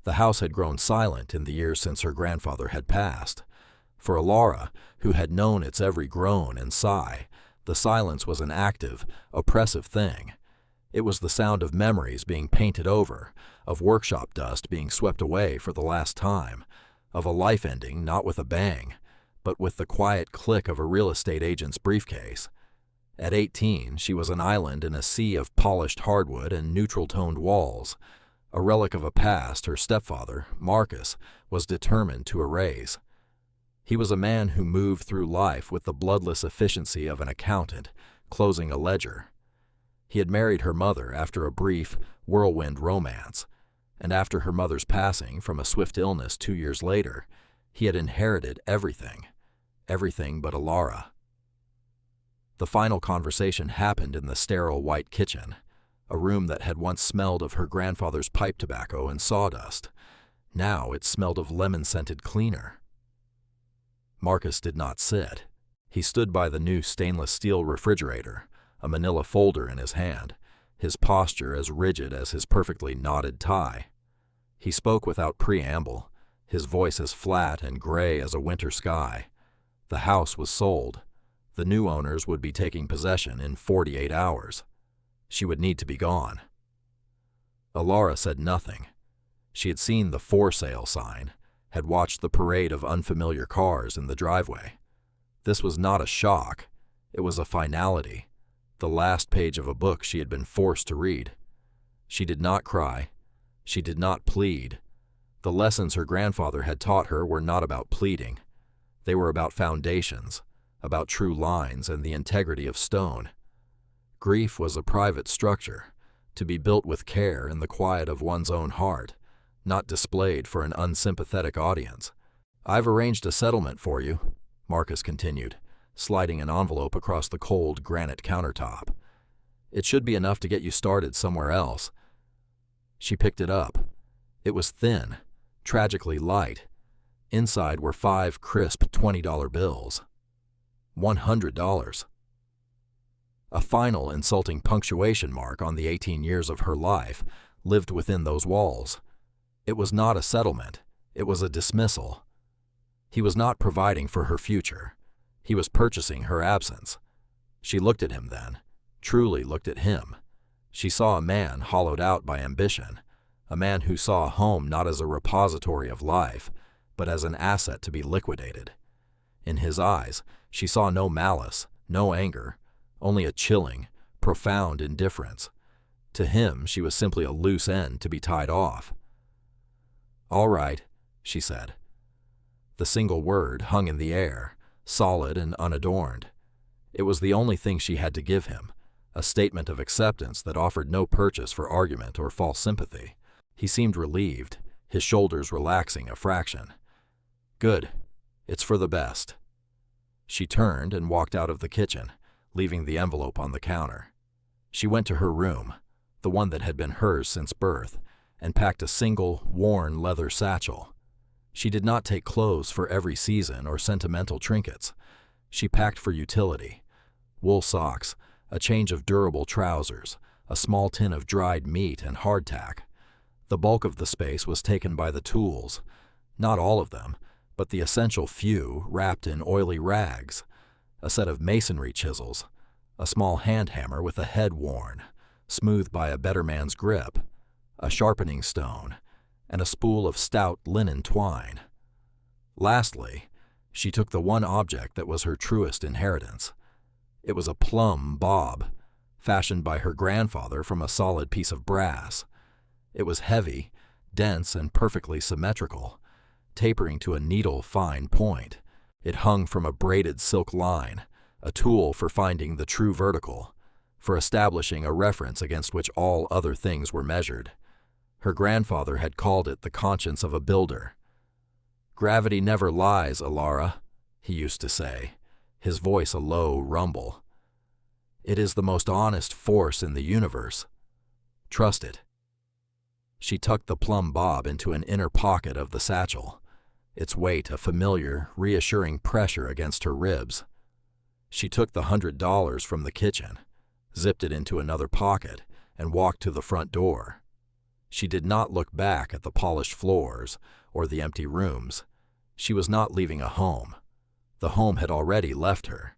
The house had grown silent in the years since her grandfather had passed. For Alara, who had known its every groan and sigh, the silence was an active, oppressive thing. It was the sound of memories being painted over, of workshop dust being swept away for the last time, of a life ending not with a bang, but with the quiet click of a real estate agent's briefcase. At 18, she was an island in a sea of polished hardwood and neutral-toned walls, a relic of a past her stepfather, Marcus, was determined to erase. He was a man who moved through life with the bloodless efficiency of an accountant, closing a ledger. He had married her mother after a brief, whirlwind romance, and after her mother's passing from a swift illness 2 years later, he had inherited everything but Alara. The final conversation happened in the sterile white kitchen, a room that had once smelled of her grandfather's pipe tobacco and sawdust. Now it smelled of lemon-scented cleaner. Marcus did not sit. He stood by the new stainless steel refrigerator, a manila folder in his hand, his posture as rigid as his perfectly knotted tie. He spoke without preamble, his voice as flat and gray as a winter sky. The house was sold. The new owners would be taking possession in 48 hours. She would need to be gone. Alara said nothing. She had seen the for sale sign, had watched the parade of unfamiliar cars in the driveway. This was not a shock. It was a finality, the last page of a book she had been forced to read. She did not cry. She did not plead. The lessons her grandfather had taught her were not about pleading. They were about foundations, about true lines and the integrity of stone. Grief was a private structure, to be built with care in the quiet of one's own heart, not displayed for an unsympathetic audience. "I've arranged a settlement for you," Marcus continued, sliding an envelope across the cold granite countertop. "It should be enough to get you started somewhere else." She picked it up. It was thin, tragically light. Inside were 5 crisp $20 bills. $100. A final insulting punctuation mark on the 18 years of her life lived within those walls. It was not a settlement. It was a dismissal. He was not providing for her future. He was purchasing her absence. She looked at him then, truly looked at him. She saw a man hollowed out by ambition, a man who saw a home not as a repository of life, but as an asset to be liquidated. In his eyes, she saw no malice, no anger, only a chilling, profound indifference. To him, she was simply a loose end to be tied off. "All right," she said. The single word hung in the air, solid and unadorned. It was the only thing she had to give him, a statement of acceptance that offered no purchase for argument or false sympathy. He seemed relieved, his shoulders relaxing a fraction. "Good. It's for the best." She turned and walked out of the kitchen, leaving the envelope on the counter. She went to her room, the one that had been hers since birth, and packed a single, worn leather satchel. She did not take clothes for every season or sentimental trinkets. She packed for utility: wool socks, a change of durable trousers, a small tin of dried meat and hardtack. The bulk of the space was taken by the tools, not all of them, but the essential few wrapped in oily rags: a set of masonry chisels, a small hand hammer with a head worn, smoothed by a better man's grip, a sharpening stone, and a spool of stout linen twine. Lastly, she took the one object that was her truest inheritance. It was a plumb bob, fashioned by her grandfather from a solid piece of brass. It was heavy, dense, and perfectly symmetrical, tapering to a needle-fine point. It hung from a braided silk line, a tool for finding the true vertical, for establishing a reference against which all other things were measured. Her grandfather had called it the conscience of a builder. "Gravity never lies, Alara," he used to say, his voice a low rumble. "It is the most honest force in the universe. Trust it." She tucked the plumb bob into an inner pocket of the satchel, its weight a familiar, reassuring pressure against her ribs. She took the $100 from the kitchen, zipped it into another pocket, and walked to the front door. She did not look back at the polished floors or the empty rooms. She was not leaving a home. The home had already left her.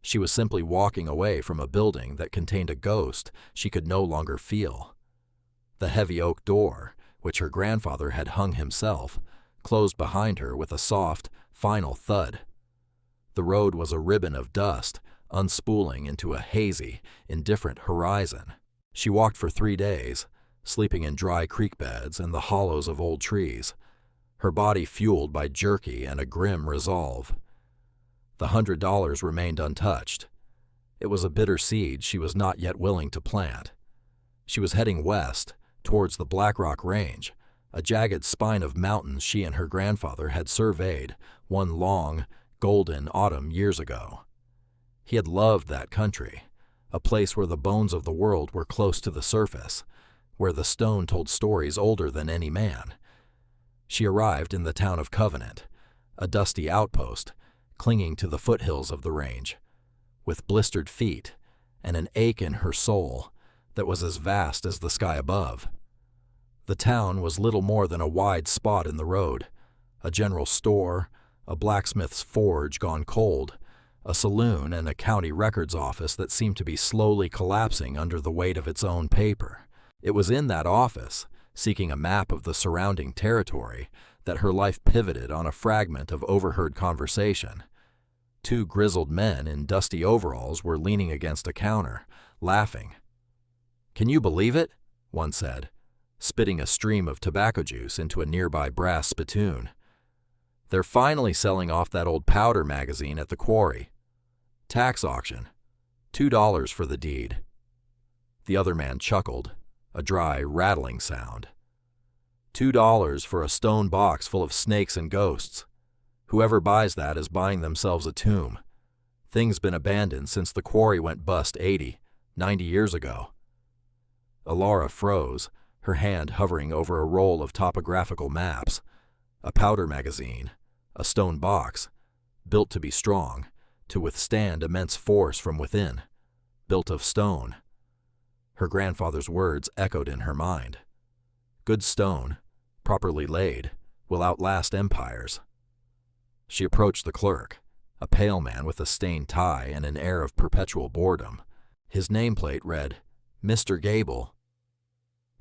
She was simply walking away from a building that contained a ghost she could no longer feel. The heavy oak door, which her grandfather had hung himself, closed behind her with a soft, final thud. The road was a ribbon of dust, unspooling into a hazy, indifferent horizon. She walked for 3 days, sleeping in dry creek beds and the hollows of old trees, her body fueled by jerky and a grim resolve. The $100 remained untouched. It was a bitter seed she was not yet willing to plant. She was heading west, towards the Black Rock Range, a jagged spine of mountains she and her grandfather had surveyed one long, golden autumn years ago. He had loved that country, a place where the bones of the world were close to the surface, where the stone told stories older than any man. She arrived in the town of Covenant, a dusty outpost, clinging to the foothills of the range, with blistered feet and an ache in her soul that was as vast as the sky above. The town was little more than a wide spot in the road, a general store, a blacksmith's forge gone cold, a saloon and a county records office that seemed to be slowly collapsing under the weight of its own paper. It was in that office, seeking a map of the surrounding territory, that her life pivoted on a fragment of overheard conversation. 2 grizzled men in dusty overalls were leaning against a counter, laughing. "Can you believe it?" one said, spitting a stream of tobacco juice into a nearby brass spittoon. "They're finally selling off that old powder magazine at the quarry. Tax auction. $2 for the deed." The other man chuckled, a dry, rattling sound. $2 for a stone box full of snakes and ghosts. Whoever buys that is buying themselves a tomb. Thing's been abandoned since the quarry went bust 80, 90 years ago. Alara froze, her hand hovering over a roll of topographical maps. A powder magazine, a stone box, built to be strong, to withstand immense force from within, built of stone. Her grandfather's words echoed in her mind. Good stone, properly laid, will outlast empires. She approached the clerk, a pale man with a stained tie and an air of perpetual boredom. His nameplate read, "Mr. Gable."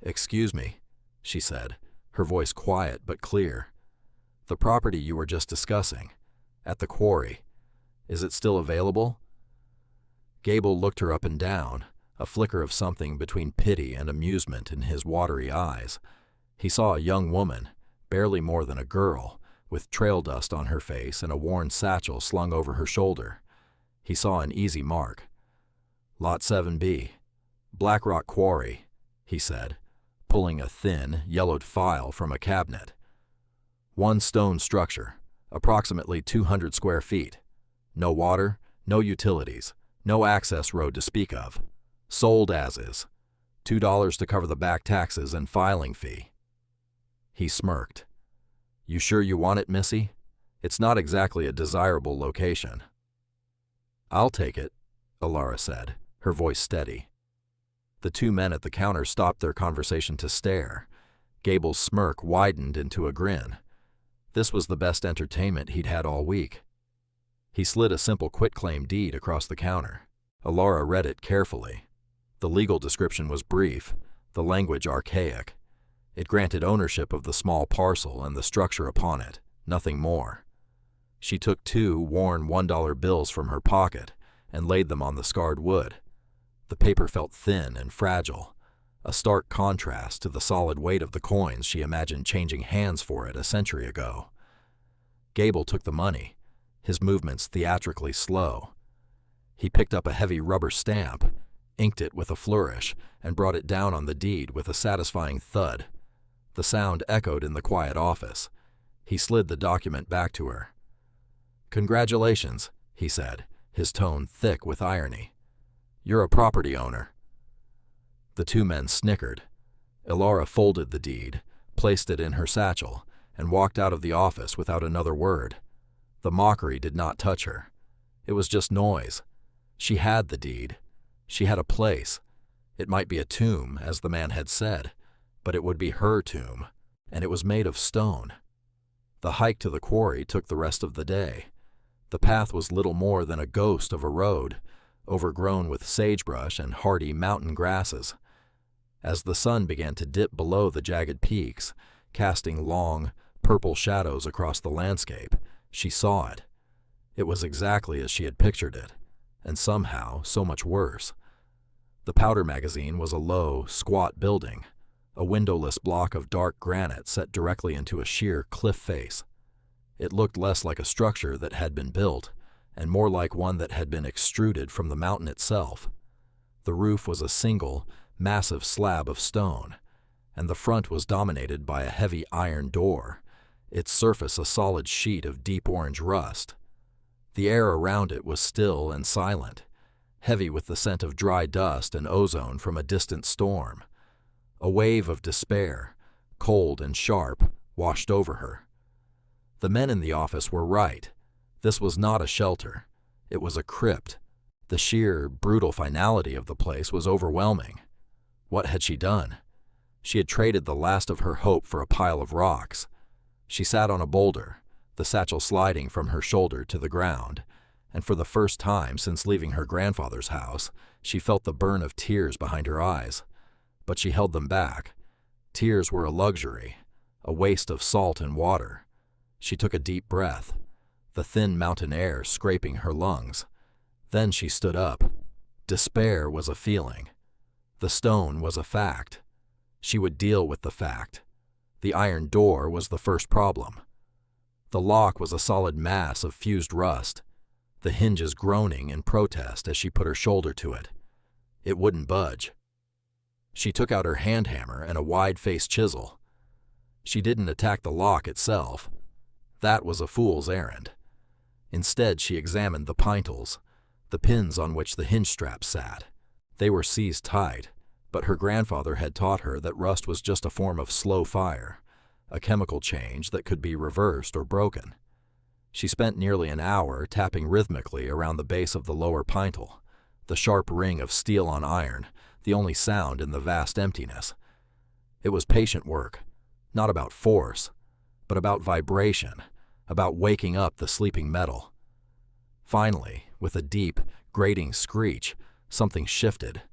"Excuse me," she said, her voice quiet but clear. "The property you were just discussing, at the quarry, is it still available?" Gable looked her up and down, a flicker of something between pity and amusement in his watery eyes. He saw a young woman, barely more than a girl, with trail dust on her face and a worn satchel slung over her shoulder. He saw an easy mark. "Lot 7B, Black Rock Quarry," he said, pulling a thin, yellowed file from a cabinet. "One stone structure, approximately 200 square feet. No water, no utilities, no access road to speak of. Sold as is. $2 to cover the back taxes and filing fee." He smirked. "You sure you want it, Missy? It's not exactly a desirable location." "I'll take it," Alara said, her voice steady. The 2 men at the counter stopped their conversation to stare. Gable's smirk widened into a grin. This was the best entertainment he'd had all week. He slid a simple quitclaim deed across the counter. Alara read it carefully. The legal description was brief, the language archaic. It granted ownership of the small parcel and the structure upon it, nothing more. She took 2 worn $1 bills from her pocket and laid them on the scarred wood. The paper felt thin and fragile, a stark contrast to the solid weight of the coins she imagined changing hands for it a century ago. Gable took the money, his movements theatrically slow. He picked up a heavy rubber stamp, inked it with a flourish, and brought it down on the deed with a satisfying thud. The sound echoed in the quiet office. He slid the document back to her. "Congratulations," he said, his tone thick with irony. "You're a property owner." The 2 men snickered. Alara folded the deed, placed it in her satchel, and walked out of the office without another word. The mockery did not touch her. It was just noise. She had the deed. She had a place. It might be a tomb, as the man had said, but it would be her tomb, and it was made of stone. The hike to the quarry took the rest of the day. The path was little more than a ghost of a road, overgrown with sagebrush and hardy mountain grasses. As the sun began to dip below the jagged peaks, casting long, purple shadows across the landscape, she saw it. It was exactly as she had pictured it, and somehow so much worse. The powder magazine was a low, squat building, a windowless block of dark granite set directly into a sheer cliff face. It looked less like a structure that had been built, and more like one that had been extruded from the mountain itself. The roof was a single, massive slab of stone, and the front was dominated by a heavy iron door, its surface a solid sheet of deep orange rust. The air around it was still and silent, heavy with the scent of dry dust and ozone from a distant storm. A wave of despair, cold and sharp, washed over her. The men in the office were right. This was not a shelter. It was a crypt. The sheer, brutal finality of the place was overwhelming. What had she done? She had traded the last of her hope for a pile of rocks. She sat on a boulder, the satchel sliding from her shoulder to the ground, and for the first time since leaving her grandfather's house, she felt the burn of tears behind her eyes. But she held them back. Tears were a luxury, a waste of salt and water. She took a deep breath, the thin mountain air scraping her lungs. Then she stood up. Despair was a feeling. The stone was a fact. She would deal with the fact. The iron door was the first problem. The lock was a solid mass of fused rust, the hinges groaning in protest as she put her shoulder to it. It wouldn't budge. She took out her hand hammer and a wide-faced chisel. She didn't attack the lock itself. That was a fool's errand. Instead, she examined the pintles, the pins on which the hinge straps sat. They were seized tight, but her grandfather had taught her that rust was just a form of slow fire, a chemical change that could be reversed or broken. She spent nearly an hour tapping rhythmically around the base of the lower pintle, the sharp ring of steel on iron, the only sound in the vast emptiness. It was patient work, not about force, but about vibration, about waking up the sleeping metal. Finally, with a deep, grating screech, something shifted.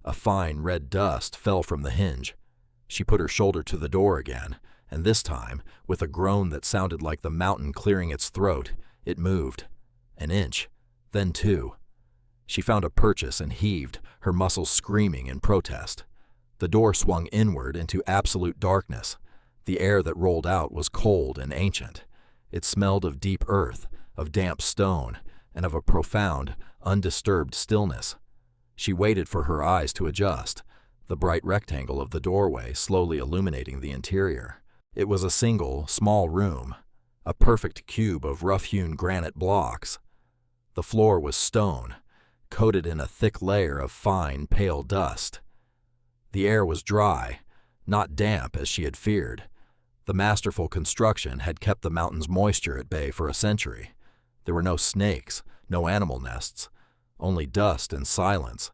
A fine red dust fell from the hinge. She put her shoulder to the door again, and this time, with a groan that sounded like the mountain clearing its throat, it moved. An inch, then two. She found a purchase and heaved, her muscles screaming in protest. The door swung inward into absolute darkness. The air that rolled out was cold and ancient. It smelled of deep earth, of damp stone, and of a profound, undisturbed stillness. She waited for her eyes to adjust, the bright rectangle of the doorway slowly illuminating the interior. It was a single, small room, a perfect cube of rough-hewn granite blocks. The floor was stone, coated in a thick layer of fine, pale dust. The air was dry, not damp as she had feared. The masterful construction had kept the mountain's moisture at bay for a century. There were no snakes, no animal nests, only dust and silence.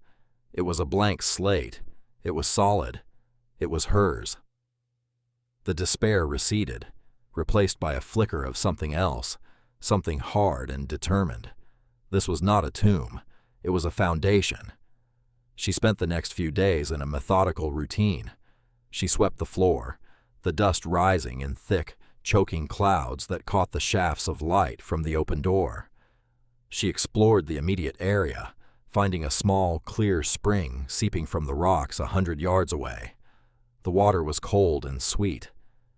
It was a blank slate. It was solid. It was hers. The despair receded, replaced by a flicker of something else, something hard and determined. This was not a tomb. It was a foundation. She spent the next few days in a methodical routine. She swept the floor, the dust rising in thick, choking clouds that caught the shafts of light from the open door. She explored the immediate area, finding a small, clear spring seeping from the rocks 100 yards away. The water was cold and sweet.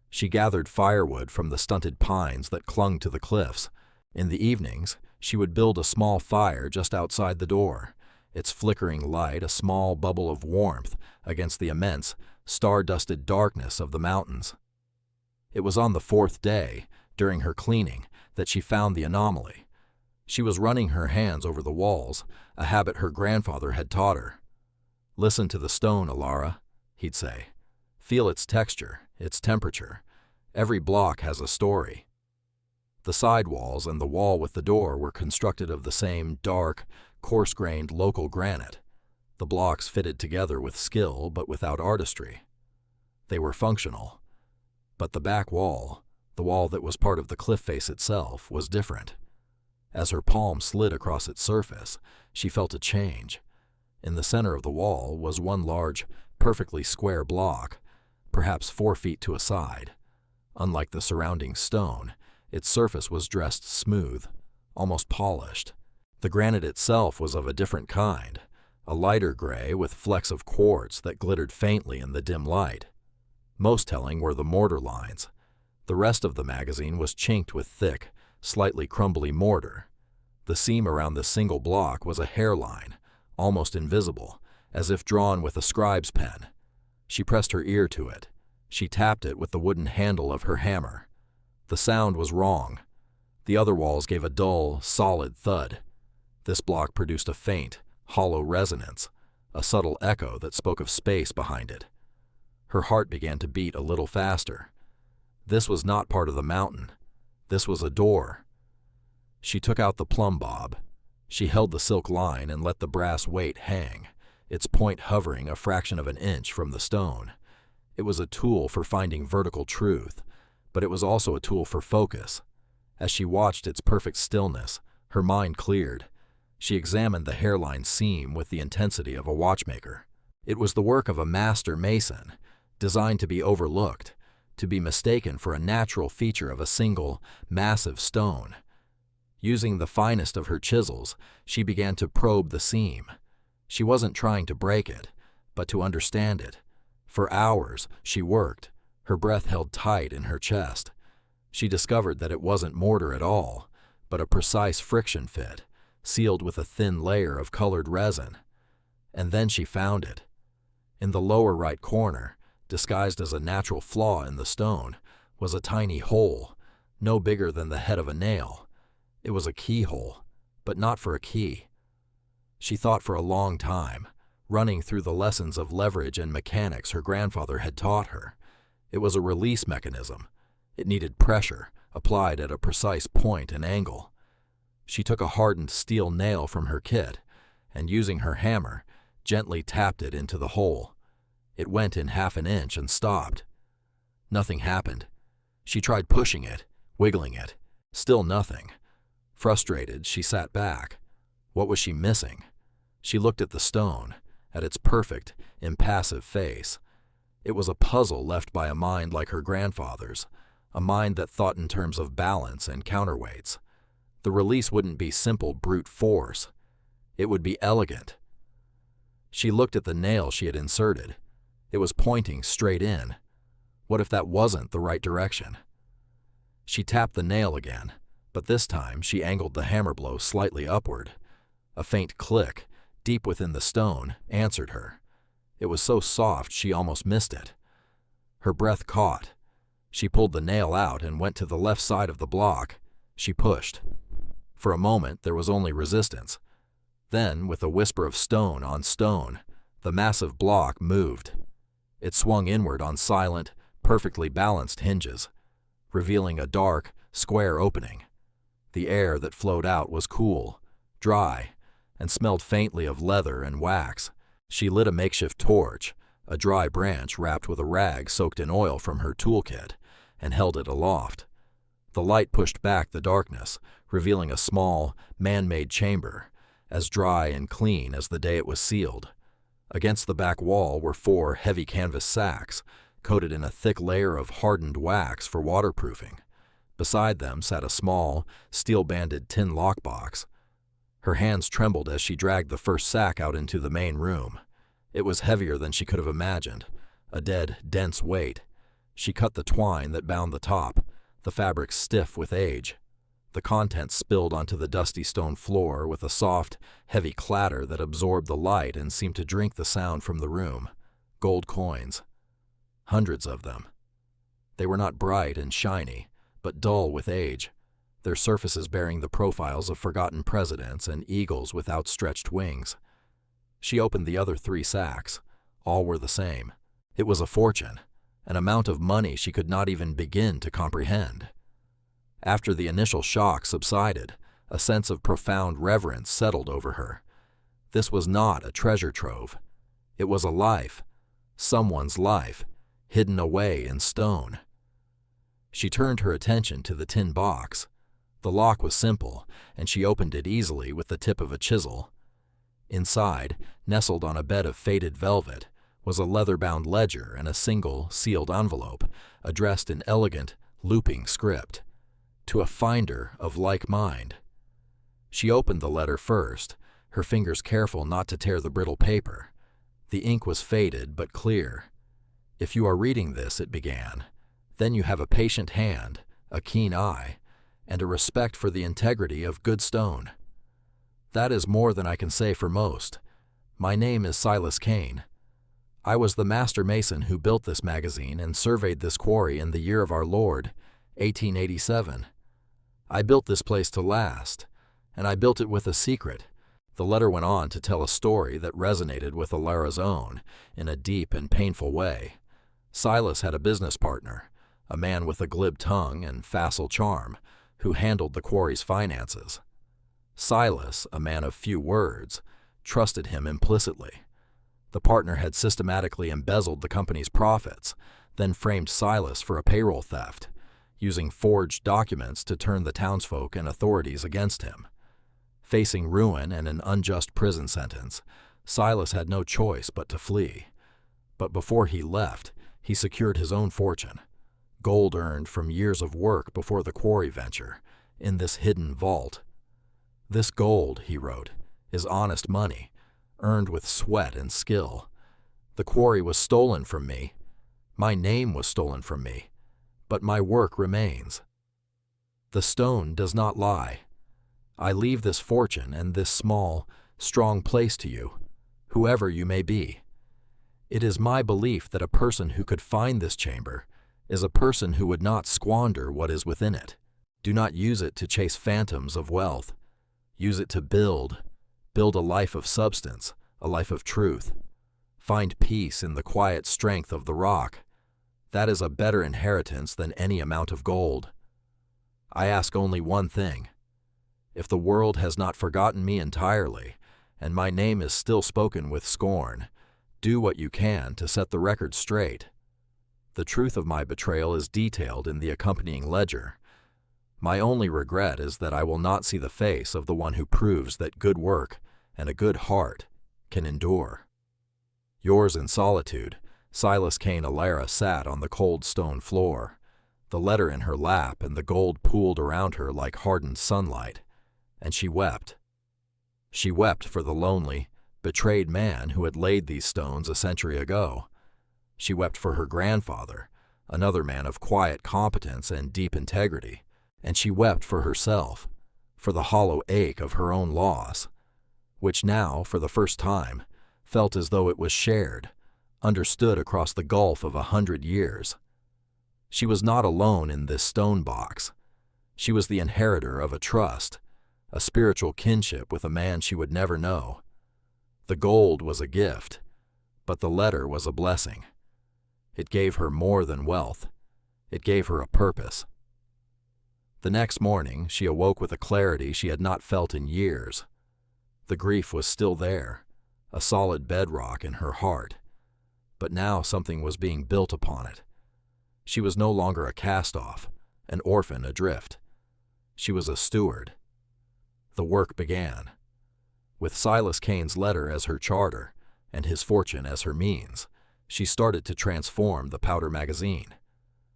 She gathered firewood from the stunted pines that clung to the cliffs. In the evenings, she would build a small fire just outside the door, its flickering light a small bubble of warmth against the immense, star-dusted darkness of the mountains. It was on the 4th day, during her cleaning, that she found the anomaly. She was running her hands over the walls, a habit her grandfather had taught her. "Listen to the stone, Alara," he'd say. "Feel its texture, its temperature. Every block has a story." The side walls and the wall with the door were constructed of the same dark, coarse-grained local granite. The blocks fitted together with skill but without artistry. They were functional. But the back wall, the wall that was part of the cliff face itself, was different. As her palm slid across its surface, she felt a change. In the center of the wall was one large, perfectly square block, perhaps 4 feet to a side. Unlike the surrounding stone, its surface was dressed smooth, almost polished. The granite itself was of a different kind, a lighter gray with flecks of quartz that glittered faintly in the dim light. Most telling were the mortar lines. The rest of the magazine was chinked with thick, slightly crumbly mortar. The seam around the single block was a hairline, almost invisible, as if drawn with a scribe's pen. She pressed her ear to it. She tapped it with the wooden handle of her hammer. The sound was wrong. The other walls gave a dull, solid thud. This block produced a faint, hollow resonance, a subtle echo that spoke of space behind it. Her heart began to beat a little faster. This was not part of the mountain. This was a door. She took out the plumb bob. She held the silk line and let the brass weight hang, its point hovering a fraction of an inch from the stone. It was a tool for finding vertical truth, but it was also a tool for focus. As she watched its perfect stillness, her mind cleared. She examined the hairline seam with the intensity of a watchmaker. It was the work of a master mason, designed to be overlooked, to be mistaken for a natural feature of a single, massive stone. Using the finest of her chisels, she began to probe the seam. She wasn't trying to break it, but to understand it. For hours, she worked, her breath held tight in her chest. She discovered that it wasn't mortar at all, but a precise friction fit, sealed with a thin layer of colored resin. And then she found it. In the lower right corner, disguised as a natural flaw in the stone, was a tiny hole, no bigger than the head of a nail. It was a keyhole, but not for a key. She thought for a long time, running through the lessons of leverage and mechanics her grandfather had taught her. It was a release mechanism. It needed pressure, applied at a precise point and angle. She took a hardened steel nail from her kit, and using her hammer, gently tapped it into the hole. It went in half an inch and stopped. Nothing happened. She tried pushing it, wiggling it. Still nothing. Frustrated, she sat back. What was she missing? She looked at the stone, at its perfect, impassive face. It was a puzzle left by a mind like her grandfather's, a mind that thought in terms of balance and counterweights. The release wouldn't be simple brute force. It would be elegant. She looked at the nail she had inserted. It was pointing straight in. What if that wasn't the right direction? She tapped the nail again, but this time she angled the hammer blow slightly upward. A faint click, deep within the stone, answered her. It was so soft she almost missed it. Her breath caught. She pulled the nail out and went to the left side of the block. She pushed. For a moment there was only resistance. Then, with a whisper of stone on stone, the massive block moved. It swung inward on silent, perfectly balanced hinges, revealing a dark, square opening. The air that flowed out was cool, dry, and smelled faintly of leather and wax. She lit a makeshift torch, a dry branch wrapped with a rag soaked in oil from her toolkit, and held it aloft. The light pushed back the darkness, revealing a small, man-made chamber, as dry and clean as the day it was sealed. Against the back wall were 4 heavy canvas sacks, coated in a thick layer of hardened wax for waterproofing. Beside them sat a small, steel-banded tin lockbox. Her hands trembled as she dragged the first sack out into the main room. It was heavier than she could have imagined, a dead, dense weight. She cut the twine that bound the top, the fabric stiff with age. The contents spilled onto the dusty stone floor with a soft, heavy clatter that absorbed the light and seemed to drink the sound from the room. Gold coins. Hundreds of them. They were not bright and shiny, but dull with age, their surfaces bearing the profiles of forgotten presidents and eagles with outstretched wings. She opened the other 3 sacks. All were the same. It was a fortune, an amount of money she could not even begin to comprehend. After the initial shock subsided, a sense of profound reverence settled over her. This was not a treasure trove. It was a life, someone's life, hidden away in stone. She turned her attention to the tin box. The lock was simple, and she opened it easily with the tip of a chisel. Inside, nestled on a bed of faded velvet, was a leather-bound ledger and a single, sealed envelope, addressed in elegant, looping script, to a finder of like mind. She opened the letter first, her fingers careful not to tear the brittle paper. The ink was faded but clear. "If you are reading this," it began, "then you have a patient hand, a keen eye, and a respect for the integrity of good stone. That is more than I can say for most. My name is Silas Kane. I was the master mason who built this magazine and surveyed this quarry in the year of our Lord, 1887. I built this place to last, and I built it with a secret." The letter went on to tell a story that resonated with Alara's own in a deep and painful way. Silas had a business partner, a man with a glib tongue and facile charm, who handled the quarry's finances. Silas, a man of few words, trusted him implicitly. The partner had systematically embezzled the company's profits, then framed Silas for a payroll theft, using forged documents to turn the townsfolk and authorities against him. Facing ruin and an unjust prison sentence, Silas had no choice but to flee. But before he left, he secured his own fortune, gold earned from years of work before the quarry venture, in this hidden vault. "This gold," he wrote, "is honest money, earned with sweat and skill. The quarry was stolen from me. My name was stolen from me, but my work remains. The stone does not lie. I leave this fortune and this small, strong place to you, whoever you may be. It is my belief that a person who could find this chamber is a person who would not squander what is within it. Do not use it to chase phantoms of wealth. Use it to build a life of substance, a life of truth. Find peace in the quiet strength of the rock. That is a better inheritance than any amount of gold. I ask only one thing. If the world has not forgotten me entirely, and my name is still spoken with scorn, do what you can to set the record straight. The truth of my betrayal is detailed in the accompanying ledger. My only regret is that I will not see the face of the one who proves that good work and a good heart can endure. Yours in solitude, Silas Kane Alara sat on the cold stone floor, the letter in her lap and the gold pooled around her like hardened sunlight, and she wept. She wept for the lonely, betrayed man who had laid these stones a century ago. She wept for her grandfather, another man of quiet competence and deep integrity, and she wept for herself, for the hollow ache of her own loss, which now, for the first time, felt as though it was shared, understood across the gulf of 100 years. She was not alone in this stone box. She was the inheritor of a trust, a spiritual kinship with a man she would never know. The gold was a gift, but the letter was a blessing. It gave her more than wealth. It gave her a purpose. The next morning, she awoke with a clarity she had not felt in years. The grief was still there, a solid bedrock in her heart, but now something was being built upon it. She was no longer a cast-off, an orphan adrift. She was a steward. The work began. With Silas Kane's letter as her charter and his fortune as her means, she started to transform the powder magazine.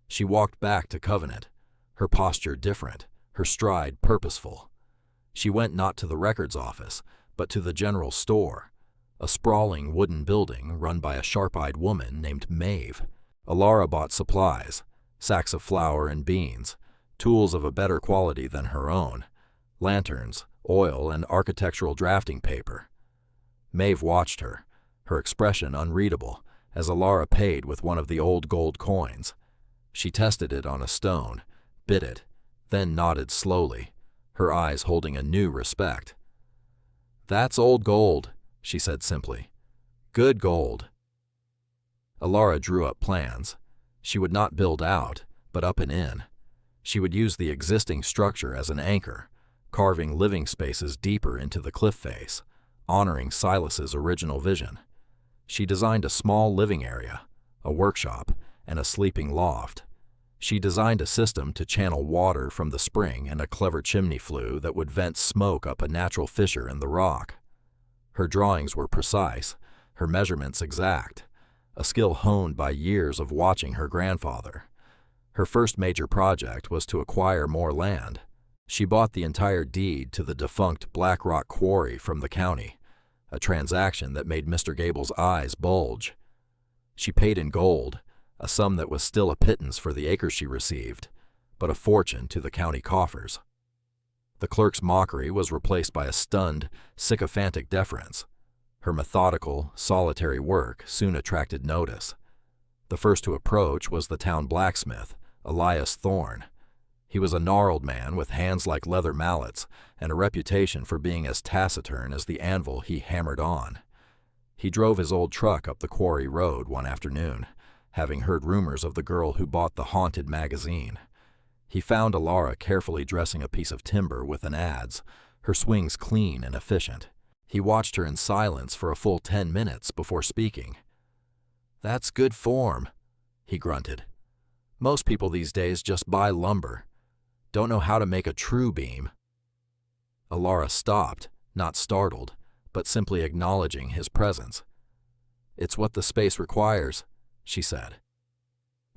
She walked back to Covenant, her posture different, her stride purposeful. She went not to the records office, but to the general store, a sprawling wooden building run by a sharp-eyed woman named Maeve. Alara bought supplies, sacks of flour and beans, tools of a better quality than her own, lanterns, oil, and architectural drafting paper. Maeve watched her, her expression unreadable, as Alara paid with one of the old gold coins. She tested it on a stone, bit it, then nodded slowly, her eyes holding a new respect. "That's old gold," she said simply. "Good gold." Alara drew up plans. She would not build out, but up and in. She would use the existing structure as an anchor, carving living spaces deeper into the cliff face, honoring Silas's original vision. She designed a small living area, a workshop, and a sleeping loft. She designed a system to channel water from the spring and a clever chimney flue that would vent smoke up a natural fissure in the rock. Her drawings were precise, her measurements exact, a skill honed by years of watching her grandfather. Her first major project was to acquire more land. She bought the entire deed to the defunct Black Rock Quarry from the county, a transaction that made Mr. Gable's eyes bulge. She paid in gold, a sum that was still a pittance for the acres she received, but a fortune to the county coffers. The clerk's mockery was replaced by a stunned, sycophantic deference. Her methodical, solitary work soon attracted notice. The first to approach was the town blacksmith, Elias Thorne. He was a gnarled man with hands like leather mallets and a reputation for being as taciturn as the anvil he hammered on. He drove his old truck up the quarry road one afternoon, having heard rumors of the girl who bought the haunted magazine. He found Alara carefully dressing a piece of timber with an adze, her swings clean and efficient. He watched her in silence for a full 10 minutes before speaking. "That's good form," he grunted. "Most people these days just buy lumber. Don't know how to make a true beam." Alara stopped, not startled, but simply acknowledging his presence. "It's what the space requires," she said.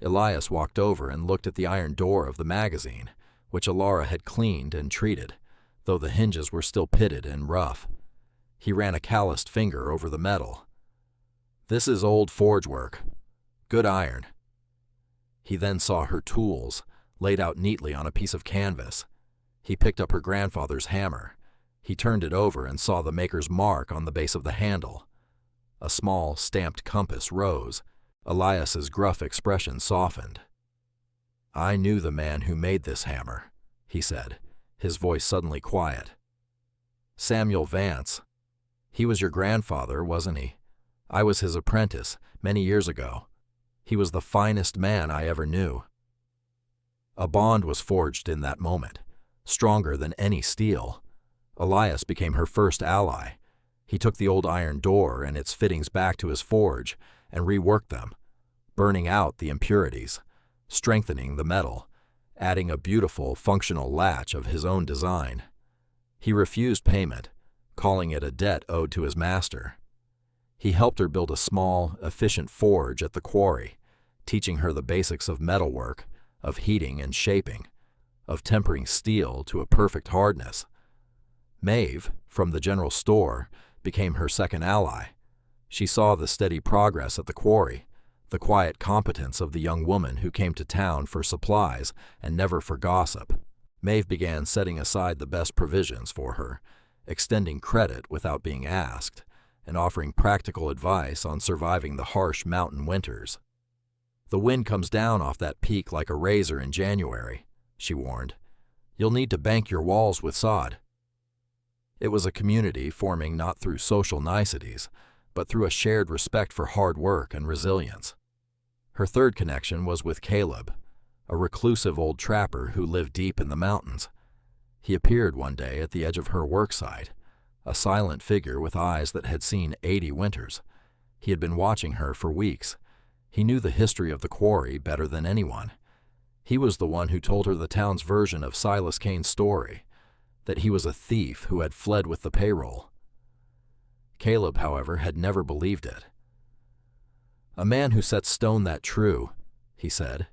Elias walked over and looked at the iron door of the magazine, which Alara had cleaned and treated, though the hinges were still pitted and rough. He ran a calloused finger over the metal. "This is old forge work. Good iron." He then saw her tools, laid out neatly on a piece of canvas. He picked up her grandfather's hammer. He turned it over and saw the maker's mark on the base of the handle. A small, stamped compass rose. Elias's gruff expression softened. "I knew the man who made this hammer," he said, his voice suddenly quiet. "Samuel Vance. He was your grandfather, wasn't he? I was his apprentice many years ago. He was the finest man I ever knew." A bond was forged in that moment, stronger than any steel. Elias became her first ally. He took the old iron door and its fittings back to his forge and reworked them, burning out the impurities, strengthening the metal, adding a beautiful, functional latch of his own design. He refused payment, calling it a debt owed to his master. He helped her build a small, efficient forge at the quarry, teaching her the basics of metalwork, of heating and shaping, of tempering steel to a perfect hardness. Maeve, from the general store, became her second ally. She saw the steady progress at the quarry, the quiet competence of the young woman who came to town for supplies and never for gossip. Maeve began setting aside the best provisions for her, extending credit without being asked, and offering practical advice on surviving the harsh mountain winters. "The wind comes down off that peak like a razor in January," she warned. "You'll need to bank your walls with sod." It was a community forming not through social niceties, but through a shared respect for hard work and resilience. Her third connection was with Caleb, a reclusive old trapper who lived deep in the mountains. He appeared one day at the edge of her work site, a silent figure with eyes that had seen 80 winters. He had been watching her for weeks. He knew the history of the quarry better than anyone. He was the one who told her the town's version of Silas Kane's story, that he was a thief who had fled with the payroll. Caleb, however, had never believed it. "A man who sets stone that true," he said,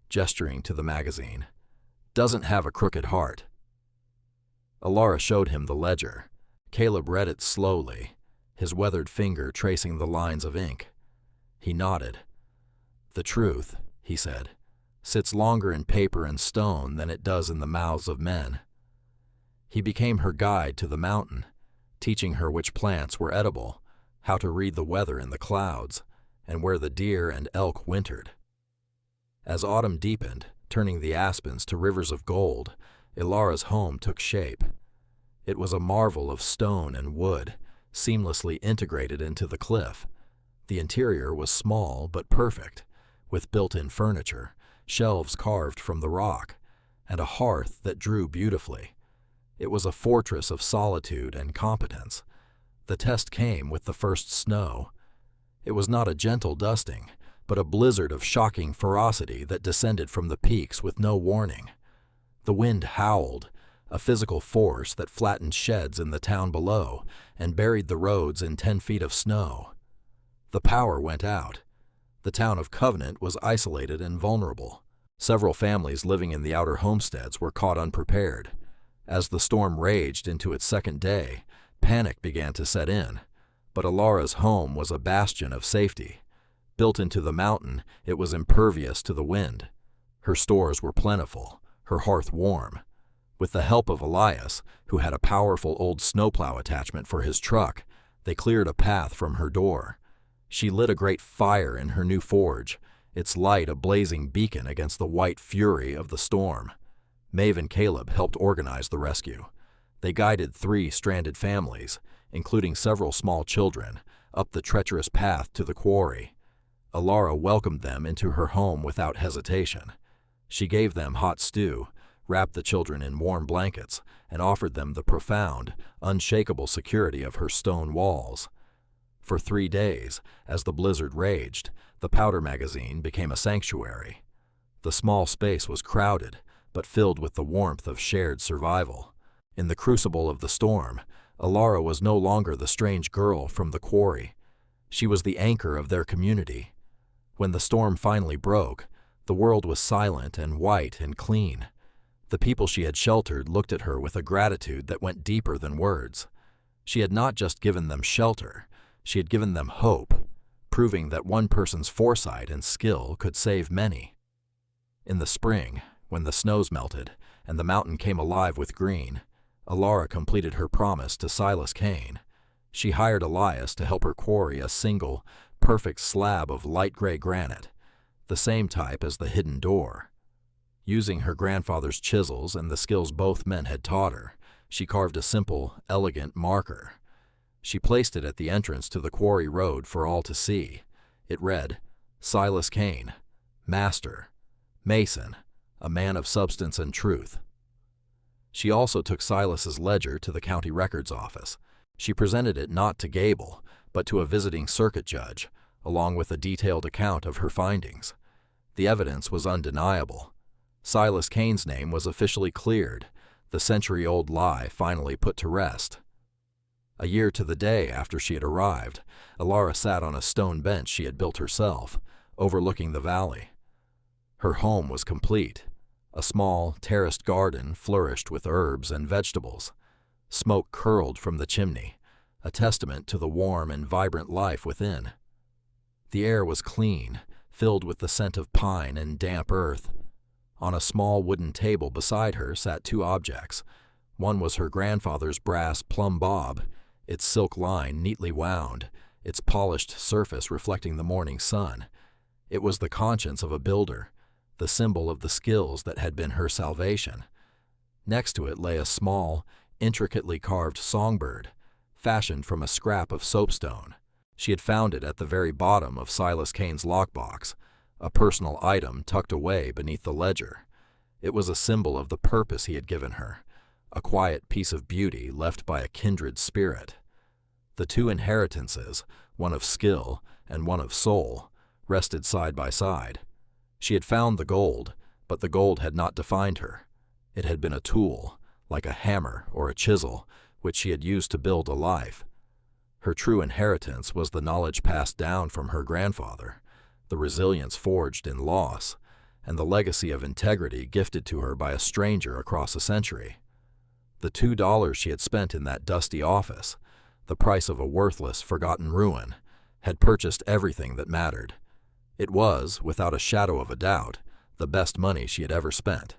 gesturing to the magazine, "doesn't have a crooked heart." Alara showed him the ledger. Caleb read it slowly, his weathered finger tracing the lines of ink. He nodded. "The truth," he said, "sits longer in paper and stone than it does in the mouths of men." He became her guide to the mountain, teaching her which plants were edible, how to read the weather in the clouds, and where the deer and elk wintered. As autumn deepened, turning the aspens to rivers of gold, Ilara's home took shape. It was a marvel of stone and wood, seamlessly integrated into the cliff. The interior was small but perfect, with built-in furniture, shelves carved from the rock, and a hearth that drew beautifully. It was a fortress of solitude and competence. The test came with the first snow. It was not a gentle dusting, but a blizzard of shocking ferocity that descended from the peaks with no warning. The wind howled, a physical force that flattened sheds in the town below and buried the roads in 10 feet of snow. The power went out. The town of Covenant was isolated and vulnerable. Several families living in the outer homesteads were caught unprepared. As the storm raged into its second day, panic began to set in. But Alara's home was a bastion of safety. Built into the mountain, it was impervious to the wind. Her stores were plentiful, her hearth warm. With the help of Elias, who had a powerful old snowplow attachment for his truck, they cleared a path from her door. She lit a great fire in her new forge, its light a blazing beacon against the white fury of the storm. Maeve and Caleb helped organize the rescue. They guided 3 stranded families, including several small children, up the treacherous path to the quarry. Alara welcomed them into her home without hesitation. She gave them hot stew, wrapped the children in warm blankets, and offered them the profound, unshakable security of her stone walls. For 3 days, as the blizzard raged, the powder magazine became a sanctuary. The small space was crowded, but filled with the warmth of shared survival. In the crucible of the storm, Alara was no longer the strange girl from the quarry. She was the anchor of their community. When the storm finally broke, the world was silent and white and clean. The people she had sheltered looked at her with a gratitude that went deeper than words. She had not just given them shelter, she had given them hope, proving that one person's foresight and skill could save many. In the spring, when the snows melted and the mountain came alive with green, Alara completed her promise to Silas Kane. She hired Elias to help her quarry a single, perfect slab of light gray granite, the same type as the hidden door. Using her grandfather's chisels and the skills both men had taught her, she carved a simple, elegant marker. She placed it at the entrance to the quarry road for all to see. It read, "Silas Kane, Master, Mason, a man of substance and truth." She also took Silas's ledger to the county records office. She presented it not to Gable, but to a visiting circuit judge, along with a detailed account of her findings. The evidence was undeniable. Silas Kane's name was officially cleared, the century-old lie finally put to rest. A year to the day after she had arrived, Alara sat on a stone bench she had built herself, overlooking the valley. Her home was complete. A small, terraced garden flourished with herbs and vegetables. Smoke curled from the chimney, a testament to the warm and vibrant life within. The air was clean, filled with the scent of pine and damp earth. On a small wooden table beside her sat 2 objects. One was her grandfather's brass plumb bob, its silk line neatly wound, its polished surface reflecting the morning sun. It was the conscience of a builder, the symbol of the skills that had been her salvation. Next to it lay a small, intricately carved songbird, fashioned from a scrap of soapstone. She had found it at the very bottom of Silas Kane's lockbox, a personal item tucked away beneath the ledger. It was a symbol of the purpose he had given her, a quiet piece of beauty left by a kindred spirit. The 2 inheritances, one of skill and one of soul, rested side by side. She had found the gold, but the gold had not defined her. It had been a tool, like a hammer or a chisel, which she had used to build a life. Her true inheritance was the knowledge passed down from her grandfather, the resilience forged in loss, and the legacy of integrity gifted to her by a stranger across a century. The $2 she had spent in that dusty office, the price of a worthless, forgotten ruin, had purchased everything that mattered. It was, without a shadow of a doubt, the best money she had ever spent.